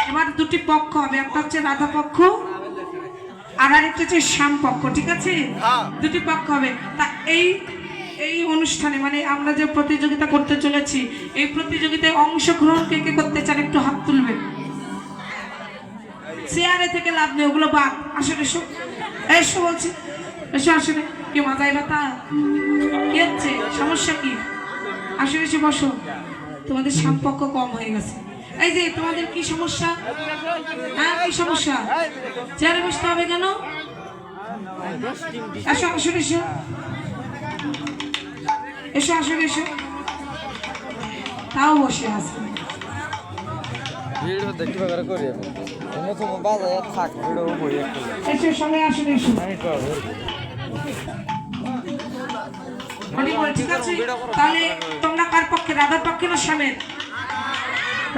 এবার দুটি পক্ষ হবে, একটা হচ্ছে রাধা পক্ষ আর আরেকটা হচ্ছে শ্যাম পক্ষ, ঠিক আছে? দুটি পক্ষ হবে। তা এই অনুষ্ঠানে মানে আমরা যে প্রতিযোগিতা করতে চলেছি, এই প্রতিযোগিতায় অংশগ্রহণ কে কে করতে চান একটু হাত তুলবেন। চেয়ারে থেকে লাভ নেই, ওগুলো বাদ। আসলে এসো, এসো বলছি, এসো। আসলে কি মাথায় ব্যথা কি হচ্ছে, সমস্যা কি? আসলে এসে বসো, তোমাদের সম্পর্ক কম হয়ে গেছে। এই যে তোমাদের কি সমস্যা? হ্যাঁ কি সমস্যা? চেয়ারে বসতে হবে কেন? এসো আসলে এসো, এসো আসলে এসো। তাও বসে আছে। এসো সবাই আসলে এসো। ঠিক আছে, তাহলে তোমরা কার পক্ষে, রাধার পক্ষে না শ্যামের?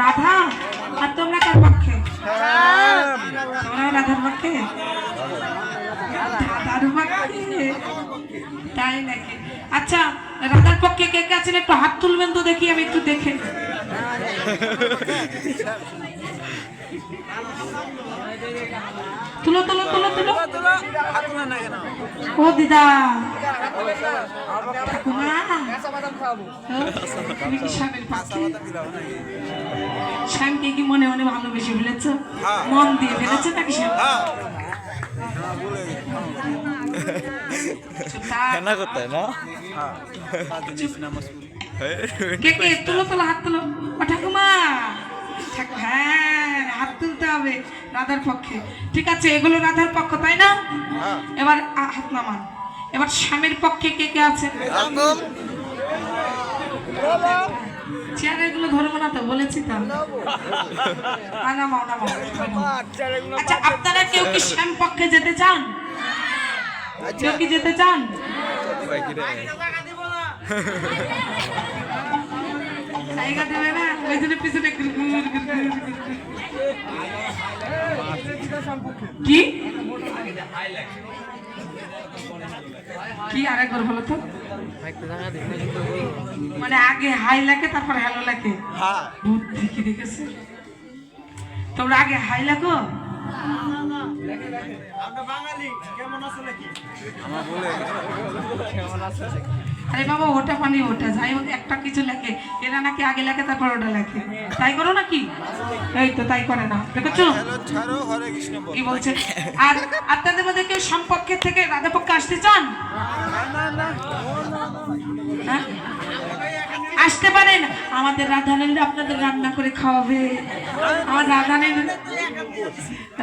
রাধা। আর তোমরা কার পক্ষে? তোমরা রাধার পক্ষে? রাধার পক্ষে, তাই নাকি? আচ্ছা, রাধার পক্ষে কে কে আছেন একটু হাত তুলবেন তো দেখি, আমি একটু দেখে। তুলো তুলো তুলো তুলো। ও দিদা, শ্যামকে কি মনে মনে ভালোবেসে ফেলেছ? মন দিয়ে ফেলেছে নাকি শ্যাম? কে কে তুলো তুলো, হাত তুলো। ও ঠাকুমা, হ্যাঁ হাত তুলতে হবে রাধার পক্ষে। ঠিক আছে, এগুলো রাধার পক্ষ তাই না? এবার হাত নামান। এবার স্বামীর পক্ষে কে কে আছে? চেয়ারে এগুলো ধরবো না তো, বলেছি তো। আচ্ছা, আপনারা কেউ কি শ্যাম পক্ষে যেতে চান? কেউ কি যেতে চান? জায়গা দেবে না, ওই জন্য পিছনে কি কি আরেকবার বলো তো। মানে আগে হাই লাগে তারপর হ্যালো লাগে? বুদ্ধি কি দেখেছে তোমরা? আগে হাই লাগো। আরে বাবা, ওটা মানে ওটা যাই হোক, একটা কিছু লেখে। এরা নাকি আগে লেখে তারপর ওটা লেখে। তাই করো নাকি? এই তো তাই করে না, দেখেছো কি বলছে? আর আপনাদের মধ্যে কেউ সম্পর্কের থেকে রাধা পক্ষে আসতে চান? হ্যাঁ আসতে পারেন। আমাদের রাধারানীরা আপনাদের রান্না করে খাওয়াবে। আমার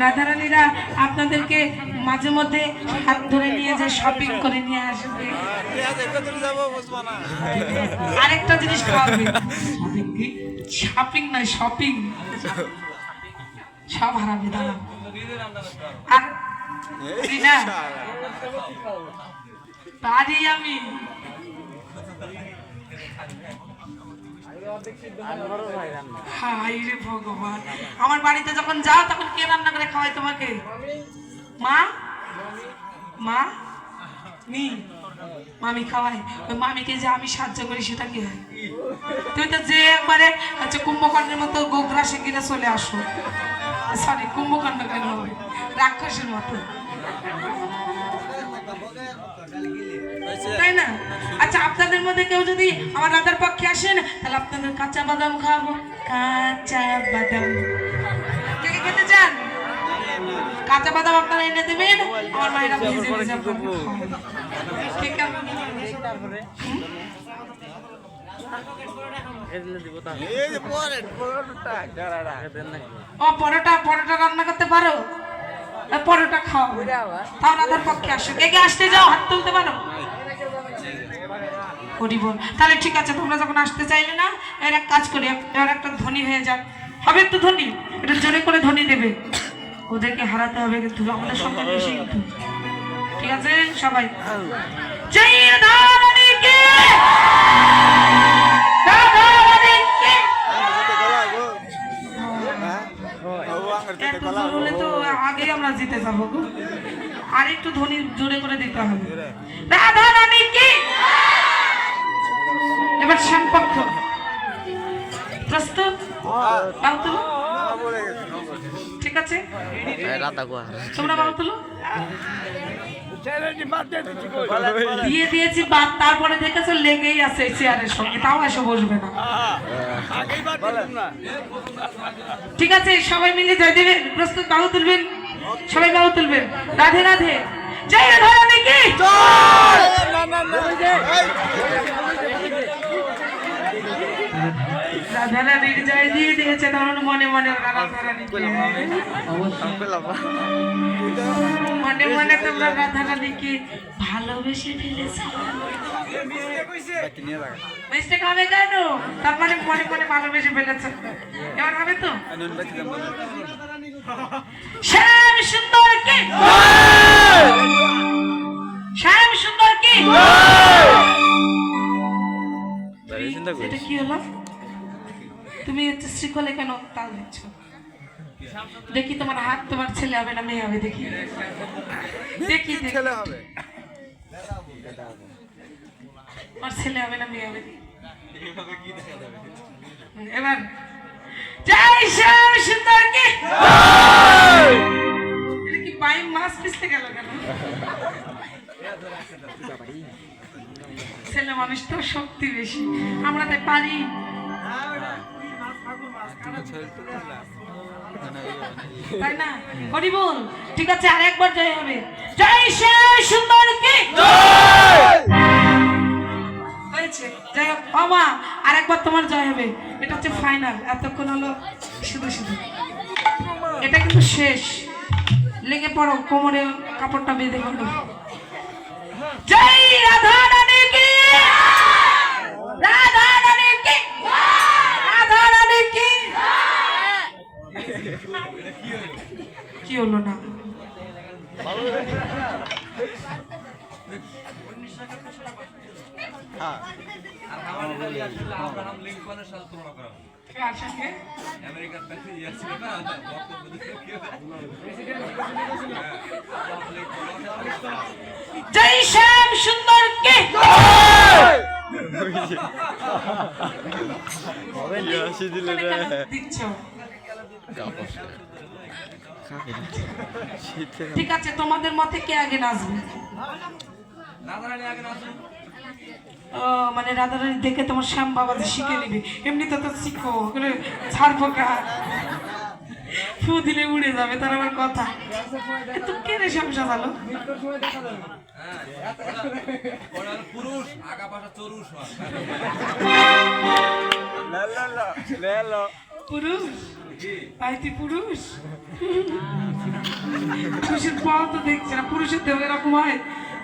রাধারানীরা আপনাদেরকে মাঝে মধ্যে হাত ধরে নিয়ে যায়, শপিং করে নিয়ে আসবে। আরেকটা জিনিস খাওয়াবে। শপিং নয়, শপিং। সব হারাবে দাদা। আর পারি আমি। হাই রে ভগবান, আমার বাড়িতে যখন যাও তখন কে রান্না করে খাওয়াই তোমাকে? মা? মা নি মামি খাওয়াই। ওই মামিকে যে আমি সাহায্য করি সেটা কি হয়? তুমি তো যে একবারে হচ্ছে কুম্ভকর্ণের মতো গোগ্রাসে গিরে চলে আসো। সরি, কুম্ভকর্ণ কেন হবে, রাক্ষসের মতো, তাই না? আচ্ছা, আপনাদের মধ্যে কেউ যদি আমার রাধার পক্ষে আসেন তাহলে আপনাদের কাঁচা বাদাম খাওয়াবো। কাঁচা বাদাম কে কে খেতে চান? কাঁচা বাদাম আপনারা এনে দেবেন, আমার মায়েরা ভেজে ভেজে আপনাকে খাওয়াবে। ঠিক আছে? ও পরোটা, পরোটা রান্না করতে পারো? পরোটা খাওয়াবো, তাও রাধার পক্ষে আসো। কে কে আসতে যাও, হাত তুলতে পারো? তাহলে ঠিক আছে, তোমরা যখন আসতে চাইলে না, এর এক কাজ করি, এবার একটা ধ্বনি হয়ে যাক। হবে একটু ধ্বনি, একটু জোরে করে ধ্বনি দেবে। ওদেরকে হারাতে হবে কিন্তু, আমাদের সঙ্গে বেশি কিন্তু। ঠিক আছে সবাই? জয় রাধারানী কি, রাধারানী কি। এত জোর হলে তো আগে আমরা জিতে যাবো গো। আর একটু ধ্বনি জোরে করে দিতে হবে। রাধা রানী কি? এবার শ্যামপক্ষ প্রস্তুত? বাউ তুলো। ঠিক আছে, তোমরা বাউ তুলো। দিয়ে দিয়েছি বাদ, তারপরে দেখেছো লেগেই আছে চেয়ারের সঙ্গে, তাও এসে বসবে না। ঠিক আছে, সবাই মিলে জয় দেবেন। প্রস্তুত? বাহু তুলবেন, সবাই বাহু তুলবেন। রাধে রাধে, জয় রাধা রানী কি? রাধা রানীর জয় দিয়ে দিয়েছে, তখন মনে মনে রাধা রানীকে মনে মনে তোমরা রাধা রানীকে ভালোবেসে ফেলেছো। মিস্টেক হবে কেন? তার মানে মনে মনে ভালোবেসে ফেলেছো। এবার হবে তো? শ্যাম সুন্দর কি? শ্যাম সুন্দর কি? এটা কি হলো? তুমি শ্রীকলে কেন তাল দিচ্ছ? দেখি তোমার হাত, তোমার ছেলে হবে না মেয়ে হবে? দেখি দেখি ছেলে হবে, তোমার ছেলে হবে না মেয়ে হবে? এবার জয় শ্যাম সুন্দর কি? এটা কি পাই মাছ পিছতে গেল কেন? ছেলে মানুষ তো শক্তি বেশি, আমরা তাই পারি। তাই না? হরি বল। ঠিক আছে, আরেকবার জয় হবে। জয় শ্যাম সুন্দর কি? হয়েছে, যাই হোক বাবা, আরেকবার তোমার জয় হবে। এটা হচ্ছে ফাইনাল। এতক্ষণ হলো শুধু শুধু, এটা কিন্তু শেষ। লেগে পড়ো, কোমরে কাপড়টা বেঁধে পড়ো। জয় রাধা রানী কি? রাধা রানী কি? রাধা রানী কি? কি হলো না? জয় শ্যাম সুন্দর কি? ঠিক আছে, তোমাদের মতে কে আগে নাচবে? ও মানে রাধারানী দেখে তোমার শ্যাম বাবা শিখে নিবে। এমনি তো শিখো, ছাড় পোকা ফু দিলে উড়ে যাবে, তার আমার কথা। তো কে রে শ্যাম সাজালো? পুরুষ ভাই, তুই পুরুষ? পুরুষের পাও তো দেখছে না, পুরুষের দেহ এরকম হয়,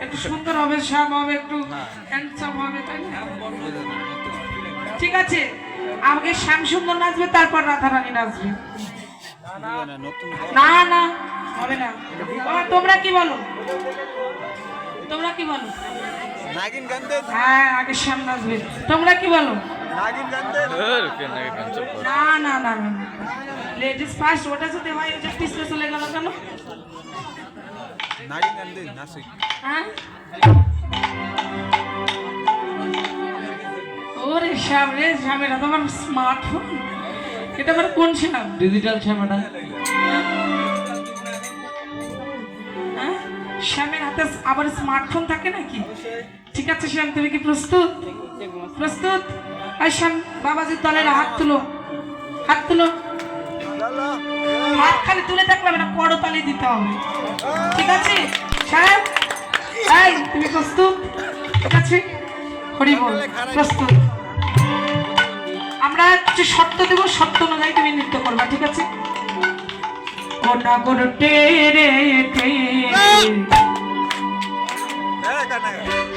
একটু সুন্দর হবে, শ্যাম হবে, একটু হ্যান্ডসাম হবে, তাই না? ঠিক আছে, আগে শ্যাম সুন্দর নাচবে, তারপর রাধা রানী নাচবে। না না হবে না। তোমরা কি বলো? তোমরা কি বলো? হ্যাঁ, আগে শ্যাম নাচবে। তোমরা কি বলো? না না না না, লেডিস ফার্স্ট। ওটা যদি হয়, ওটা পিছলে চলে গেল কেন? হ্যাঁ, ওরে শ্যাম রে, শ্যামেরা তোমার স্মার্টফোন। এটা আবার কোন শ্যাম? ডিজিটাল শ্যাম। এটা শ্যামের হাতে আবার স্মার্টফোন থাকে নাকি? ঠিক আছে শ্যাম, তুমি কি প্রস্তুত? প্রস্তুত? আর শ্যাম বাবাজির দলের হাত তুলো, হাত তুলো। হাত খালি তুলে থাকলে না, করতালি দিতে হবে। ঠিক আছে শ্যাম? এই তুমি প্রস্তুত? ঠিক আছে, হরি বল। প্রস্তুত? আমরা কিছু শর্ত দেবো, শর্ত অনুযায়ী তুমি নৃত্য করবা। ঠিক আছে?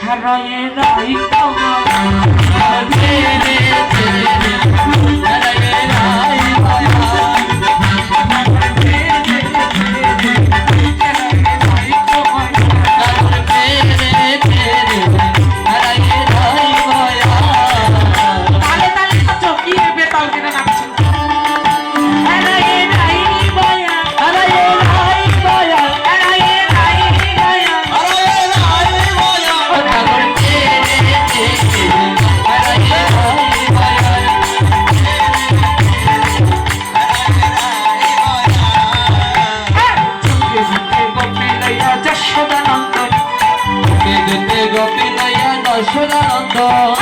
হারায়ে রাই যশোদানন্দ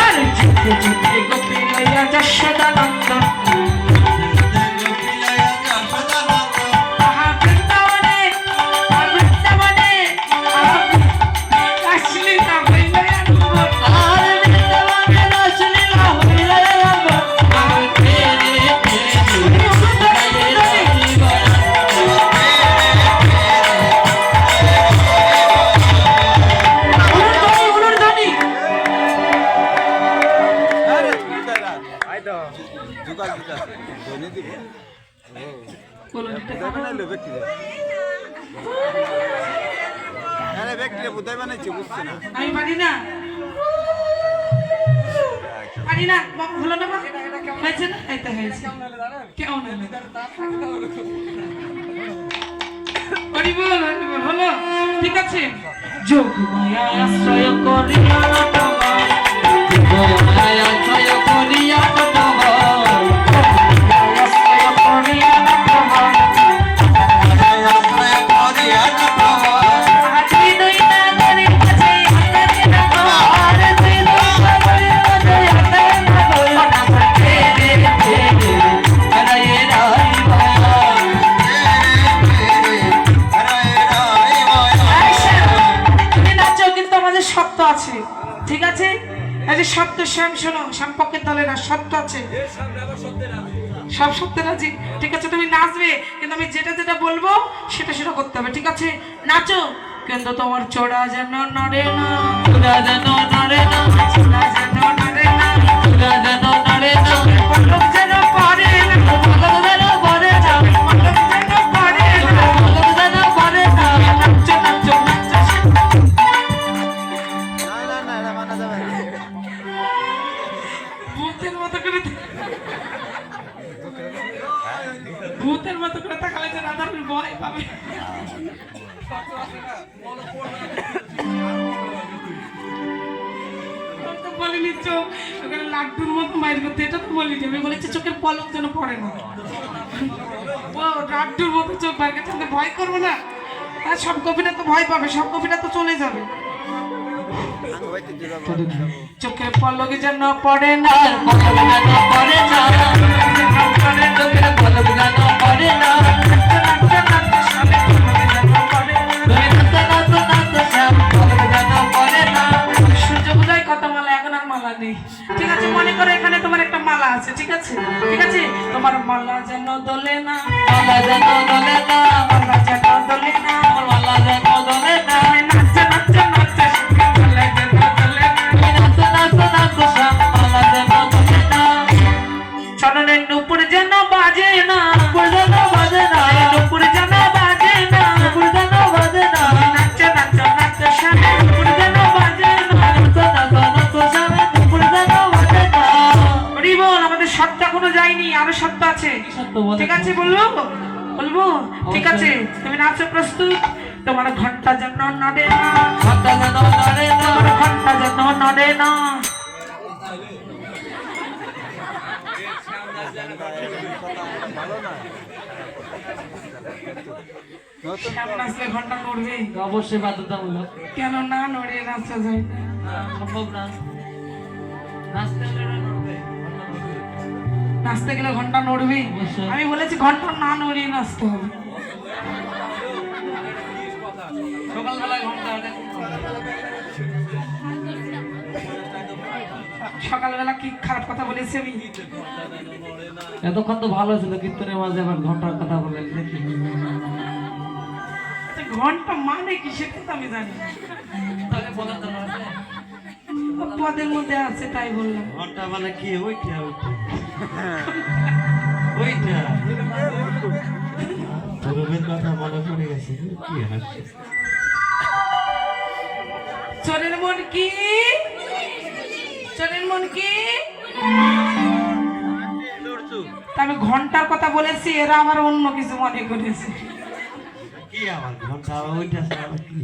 আর যুগে যুগে গোপী লইয়া যশোদানন্দ আহা বৃন্দাবনে বৃন্দাবনে রাসলীলা হইলে আর বৃন্দাবনে রাসলীলা হইলে আমি পারি না বাবা হলো না হয়েছে না এইটা হয়েছে কেমন হলো ঠিক আছে যোগ মায়া আশ্রয় করিয়া আশ্রয় করিয়া ঠিক আছে এই যে শব্দ শ্যাম শোনো সম্পর্কের দলে না শব্দ আছে সব শব্দ রাজি ঠিক আছে তুমি নাচবে কিন্তু আমি যেটা যেটা বলবো সেটা সেটা করতে হবে ঠিক আছে নাচো কিন্তু তোমার চোড়া যেন নড়ে না চোড়া যেন নড়ে না চোড়া যেন নড়ে না চোড়া যেন নড়ে না পলক যেন পড়ে না পলক যেন পড়ে না পলক যেন পড়ে না পলক যেন পড়ে না নাচো নাচো নাচো ভূতের মতো করে তাকালে যে রাধার ভয় পাবে বলিনি চোখ ওখানে লাড্ডুর মতো বাইর করতে এটা তো বলিনি আমি বলেছি চোখের পলক যেন পড়ে না ও লাড্ডুর মতো চোখ বাইর করতে ভয় করবো না আর সব কবিরা তো ভয় পাবে সব কবিরা তো চলে যাবে চোখের পলকে যেন পড়ে না পলক যেন পড়ে না চোখের পলক যেন পড়ে না সূর্য পূজায় কত মালা এখন আর মালা নেই ঠিক আছে মনে করো এখানে তোমার একটা মালা আছে ঠিক আছে ঠিক আছে তোমার মালা যেন দোলে না মালা যেন দোলে না মালা যেন দোলে না মালা যেন দোলে না নাচতে নাচতে নাচতে মালা যেন দোলে না নাচতে নাচতে নাচতে মালা যেন দোলে না চরণের নুপুর যেন বাজে না নুপুর যেন বাজে না নুপুর যেন বাজে না নুপুর যেন বাজে না নাচতে নাচতে নাচতে সামনে নুপুর যেন বাজে না নাচতে নাচতে নাচতে সামনে নুপুর যেন বাজে না হরি বল আমাদের শব্দ এখনো যায়নি আরো শব্দ আছে ঠিক আছে বলবো বলবো ঠিক আছে তুমি নাচো প্রস্তুত তোমার ঘন্টা যেন নড়ে না ঘন্টা যেন নড়ে না তোমার ঘন্টা যেন নড়ে না শ্যাম নাচলে ঘন্টা নড়বে অবশ্যই বাধ্যতামূলক কেন না নড়ে নাচা যায় না সম্ভব না নাচতে হলে নড়বে নাচতে গেলে ঘন্টা নড়বে অবশ্যই। আমি বলেছি ঘন্টা না নড়িয়ে নাচতে হবে সকালবেলায় ঘন্টা সকালবেলা কি খারাপ কথা বলেছি আমি এতক্ষণ তো ভালো ছিল কীর্তনের মাঝে আবার ঘন্টার কথা বলে দেখি ঘন্টা মানে কি সেটা তো আমি জানি না। তাহলে বলার জন্য আছে পদের মধ্যে আছে তাই বললাম ঘন্টা মানে কি ওইটা ওইটা পূর্বের কথা মনে পড়ে গেছে কি হাসছে চোরের মন কি চোরের মন কি আমি ঘন্টার কথা বলেছি এরা আবার অন্য কিছু মনে করেছে কি আবার ঘন্টা ওইটা কি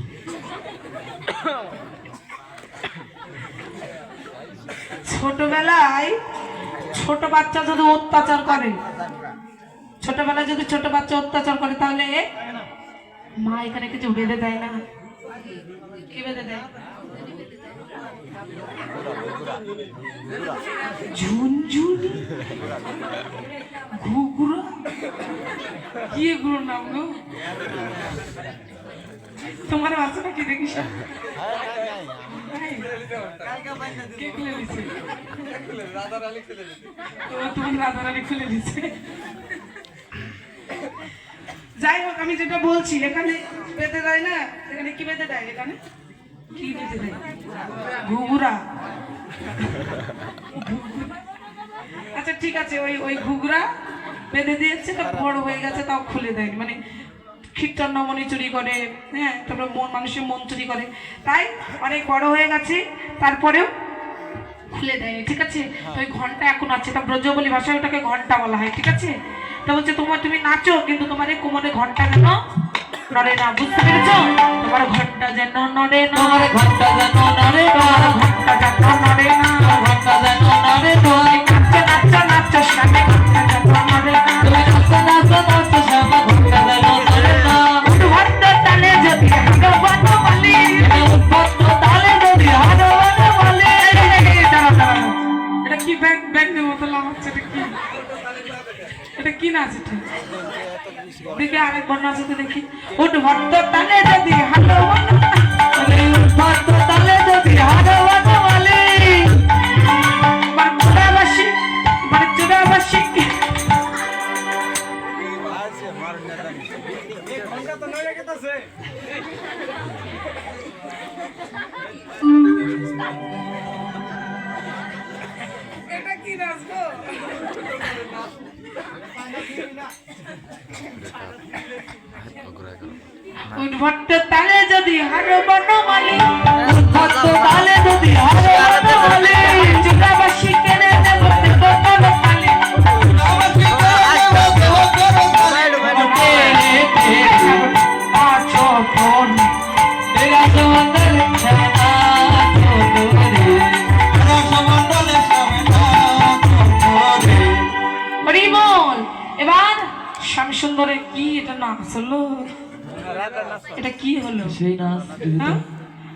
ছোটবেলায় ছোট বাচ্চা যদি অত্যাচার করে ছোটবেলায় যদি ছোট বাচ্চা অত্যাচার করে তাহলে মা এখানে কিছু বেঁধে দেয় না কি বেঁধে দেয় ঝুনঝুনি ঘুঘুরা কি এগুলো নাম গো? তোমার আছে নাকি দেখিস? কে খুলে দিছে? তোমার রাধারানী খুলে দিছে। যাই হোক, আমি যেটা বলছি, এখানে বেঁধে দেয় না, এখানে কি বেঁধে দেয়? এখানে কি বেঁধে দেয়? ঘুঘুরা। আচ্ছা ঠিক আছে, ওই ঘুঘুরা বেঁধে দিয়েছে, তা বড় হয়ে গেছে, তাও খুলে দেয়নি। মানে কীর্তন নমনি চুরি করে, হ্যাঁ, তারপরে মানুষের মন চুরি করে, তাই অনেক বড় হয়ে গেছে, তারপরেও খুলে দেয়নি। ঠিক আছে, তো ওই ঘন্টা এখন আছে, তা ব্রজবলি ভাষায় ওটাকে ঘন্টা বলা হয়। ঠিক আছে, তা বলছে তুমি নাচো, কিন্তু তোমার এই কোমরে ঘন্টা কেন নড়ে না? বুঝতে পেরেছো? তোমার ঘন্টা যেন নড়ে না, তোমার ঘন্টা যেন নড়ে না, তোমার ঘন্টা যেন নড়ে না, ঘন্টা যেন নড়ে না। নাচো নাচো নাচো শ্যামে ঘন্টা যেন নড়ে না, তুমি নাচো নাচো নাচো শ্যামা ঘন্টা যেন নড়ে না। উদ্ভট তালে যদি হারবান বলি, উদ্ভট তালে যদি হারবান বলি। এটা কি ব্যাগের মতো লাগাচ্ছে? এটা কি নাচ? এটা দেখি আরেকবার নাচতে দেখি। উদ্ভট তালে যদি হারবান, উদ্ভট তালে যদি হারবান বলি। চুরাবাসী মানে চুরাবাসী এটা কি নাচ গো? উদ্ভট তালে যদি হারবান বলি, উদ্ভট তালে যদি হারবান বলি। চুরাবাসী কেড়ে নেব দেব তালে, আছো ফোন হরি বল। এবার স্বামী সুন্দরের কি এটা নাচ হলো? এটা কি হলো? সেই নাচ হ্যাঁ?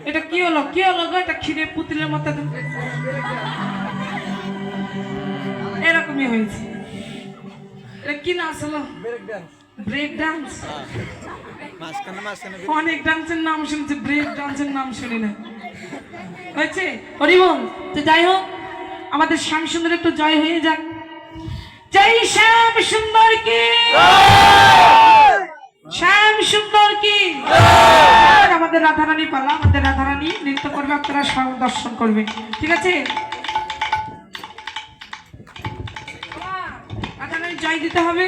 এটা কি হলো? কি হলো গো? এটা ক্ষীরে পুতুলের মতো এরকমই হয়েছে। এটা কি নাচ হলো? Break dance. অনেক ডান্সের নাম শুনছি, ব্রেক ডান্সের নাম শুনি না। হয়েছে হরি বল। তো যাই হোক, আমাদের শ্যাম সুন্দর একটু জয় হয়ে যাক। জয় শ্যাম সুন্দর কি, শ্যাম সুন্দর কি। আর আমাদের রাধারানী পালা, আমাদের রাধারানী নৃত্য করবে, আপনারা সব দর্শন করবেন। ঠিক আছে, রাধারানী জয় দিতে হবে।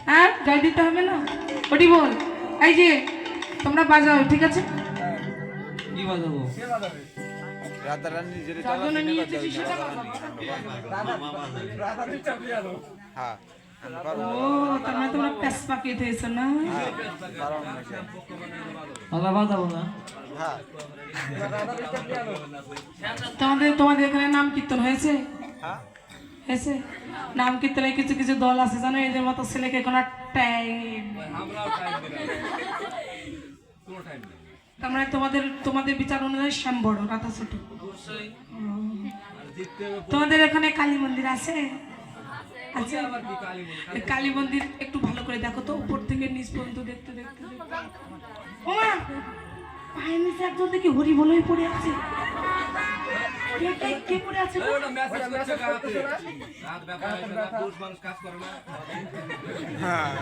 হ্যাঁ, জয় দিতে হবে না? ওটি বল। এই যে তোমরা বাজাও, ঠিক আছে? কি বাজাবো? রাধারানী যেটা যার জন্য নিয়ে এসেছি সেটা বাজাও। হ্যাঁ ও, তার মানে তোমরা পেস পাকিয়ে দিয়েছো না? আলা বাজাবো না। হ্যাঁ তোমাদের এখানে নাম কীর্তন হয়েছে? হ্যাঁ হয়েছে? নাম কীর্তনে কিছু কিছু দল আছে জানো, এদের মতো ছেলেকে কোনো টাইম, তার মানে তোমাদের বিচার অনুযায়ী শ্যাম বড়, রাধা ছোট। তোমাদের এখানে কালী মন্দির আছে? আছে? কালী মন্দির একটু ভালো করে দেখো তো, উপর থেকে নিচ পর্যন্ত দেখতে দেখতে দেখতে। ওমা, পায়ের নিচে একজন দেখি হরি বলেই পড়ে আছে। কে পড়ে আছে গো?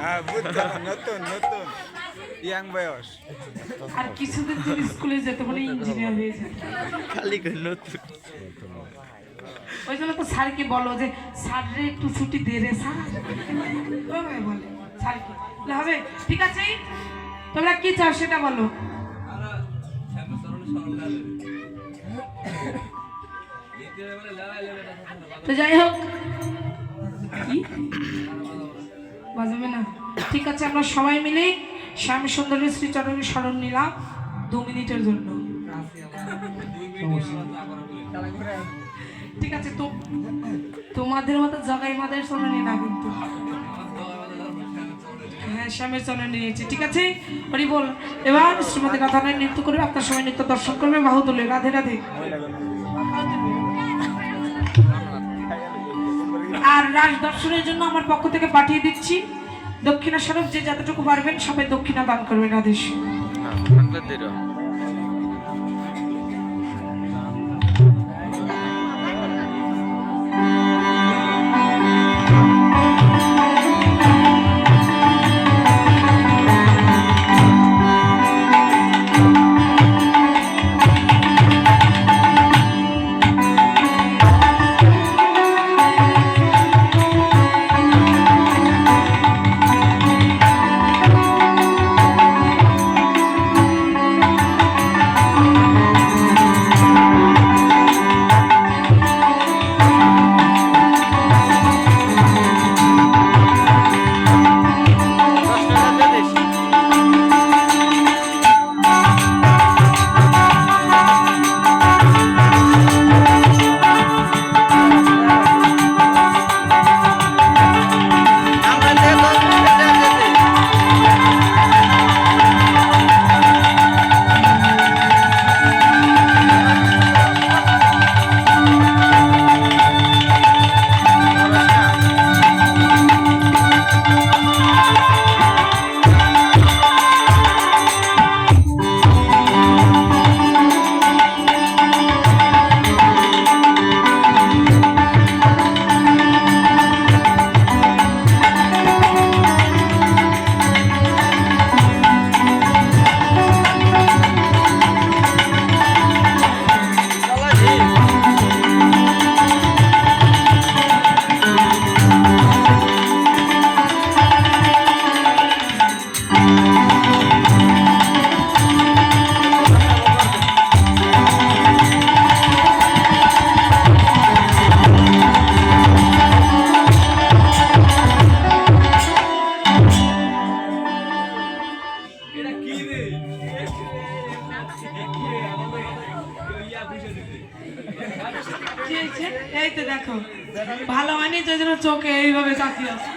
হ্যাঁ বুঝছো, নতুন নতুন ইয়াং বয়স। আর কিছুদিন যদি স্কুলে যেতে বলে ইঞ্জিনিয়ার হয়ে যায়। খালি নতুন ওই জন্য তো স্যারকে বলো যে স্যার রে একটু ছুটি দে রে স্যার, বলে স্যারকে হবে। ঠিক আছে, তোমরা কি চাও সেটা বলো। তো যাই হোক, কি বাজাবে না? ঠিক আছে, আমরা সবাই মিলে শ্যাম সুন্দরী শ্রীচরণের স্মরণ নিলাম 2 মিনিটের জন্য। ঠিক আছে, তো তোমাদের মতো জগাই মাদের চরণে না, কিন্তু হ্যাঁ শ্যামের চরণে নিয়েছি। ঠিক আছে, হরি বল। এবার শ্রীমতী রাধারানী নৃত্য করবে, আপনার সবাই নৃত্য দর্শন করবে, বাহু তুলে রাধে রাধে। আর রাস দর্শনের জন্য আমার পক্ষ থেকে পাঠিয়ে দিচ্ছি দক্ষিণা স্বরূপ, যে যতটুকু পারবেন সবাই দক্ষিণা দান করবেন। আদেশ। এই তো দেখো ভালো হয়নি তো জন্য চোখে এইভাবে তাকিয়ে আছে।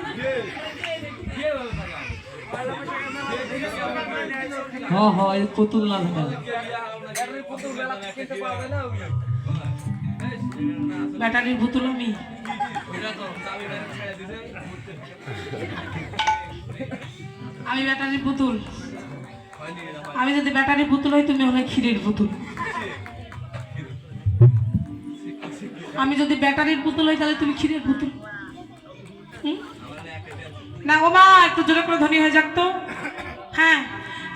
হ্যাঁ হ্যাঁ এই পুতুল না ব্যাটারির পুতুল আমি। আমি ব্যাটারির পুতুল। আমি যদি ব্যাটারির পুতুল হই তুমি হলে ক্ষীরের পুতুল। আমি যদি ব্যাটারির পুতুল হই তাহলে তুমি ক্ষীরের পুতুল। না গো মা একটু জোরে করে ধ্বনি হয়ে যাক তো। হ্যাঁ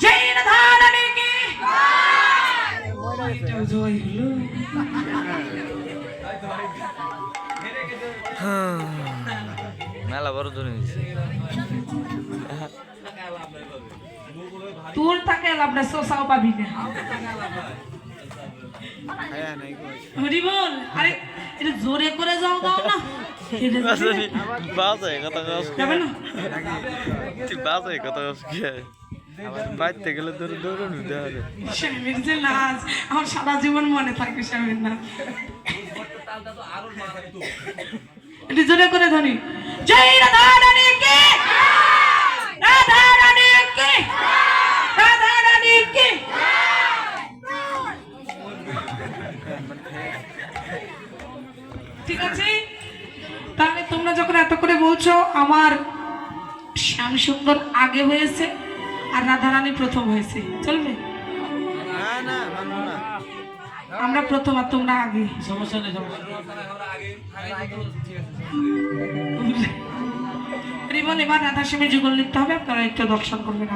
জয় রাধারানী কি এটাও জয় হলো। মেলা বড় ধরে নিয়েছে তোর তাকে লাভ না, সোসাও পাবি না। হরি বল। আরে এটা জোরে করে যাও দাও না। বাজে কথা যাবে না বাজে কথা বাইতে গেলে ধরে দৌড় নিতে হবে। স্বামীর যে নাচ আমার সারা জীবন মনে থাকে। স্বামীর নাচ এটা জোরে করে ধ্বনি জয় রাধারানী কি রাধারানী কি রাধারানী কি। ঠিক আছে তাহলে তোমরা যখন এত করে বলছো আমার শ্যাম সুন্দর আগে হয়েছে আর রাধারানী প্রথম হয়েছে, চলবে? আমরা প্রথম আর তোমরা আগে। সমস্যা নেই রিবন এবার রাধাশ্যামের যুগল লিখতে হবে, আপনারা একটু দর্শন করবেন।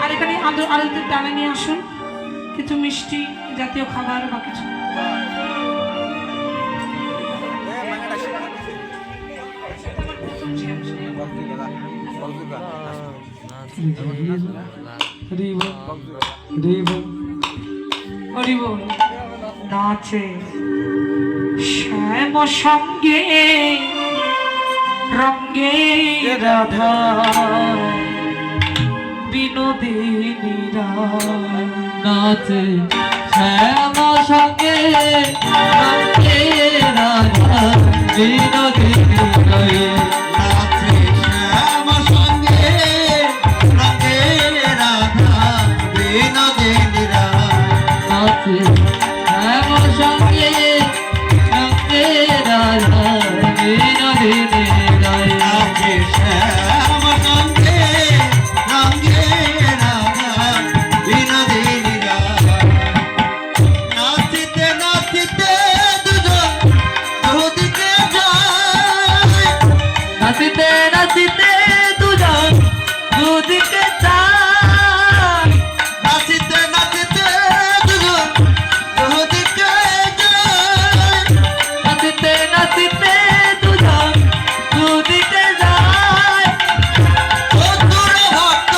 আর এখানে আলুদের ডালে নিয়ে আসুন কিছু মিষ্টি জাতীয় খাবার বা কিছু। নাচে শ্যাম সঙ্গে রঙ্গে রাধা বিনোদিনীরা নাচে শ্যাম সঙ্গে রঙ্গে রাধা বিনোদিনী নাচে শ্যাম সঙ্গে রঙ্গে রাধা বিনোদিনী নাচে শ্যাম সঙ্গে রঙে রাধা বিনোদিনী রায় রাধে শ্যাম সঙ্গে রঙে রাধা বিনোদিনী রায় নাচিতে নাচিতে দুজন দুদিকে যায় নাচিতে নাচিতে দুজন দুদিকে চায় নাচিতে নাচিতে দুজন দুদিকে যায় নাচিতে নাচিতে দুজন দুদিকে যায় চতুর ভক্ত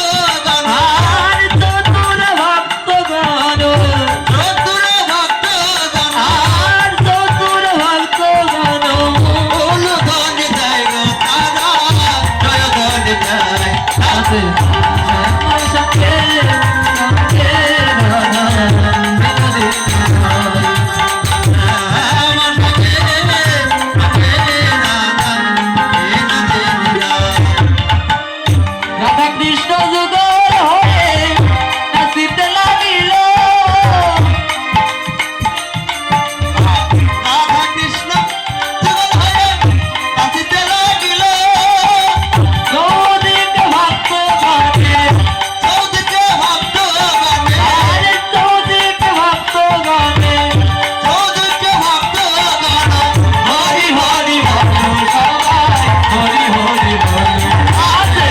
গণ আর চতুর ভক্তগণ চতুর ভক্ত গণ আর চতুর ভক্তগণ উলুধন দেয় গো তারা জয়ধন দেয় আছে শ্যামার সঙ্গে রঙে রাধা বিনোদিনী রায় আমার সঙ্গে রঙে রাধা বিনোদিনী রায় রাধা কৃষ্ণ যুগল হয়ে নাচিতে লাগিল রাধা কৃষ্ণ যুগল হয়ে নাচিতে লাগিল চৌদিকে ভক্ত গানে চৌদিকে ভক্ত গানে আরে চৌদিকে ভক্ত গানে চৌদিকে ভক্ত গান হরি হরি বল সবাই হরি হরি বল আছে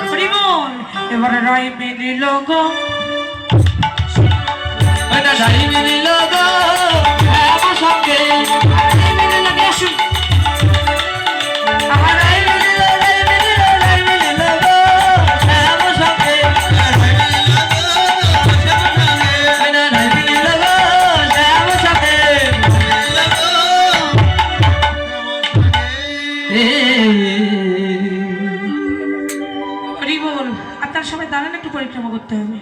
হরিমোল এবারে রায় মিলিল গো এটা যাই মিলিল গো আমার সঙ্গে মিলিল গে আসুন আমার রায় মিলিল গো আমার সঙ্গে এটা যাই মিলিল গো আমার সঙ্গে হরিবল আপনার সবাই দাঁড়ান একটু পরিক্রমা করতে হবে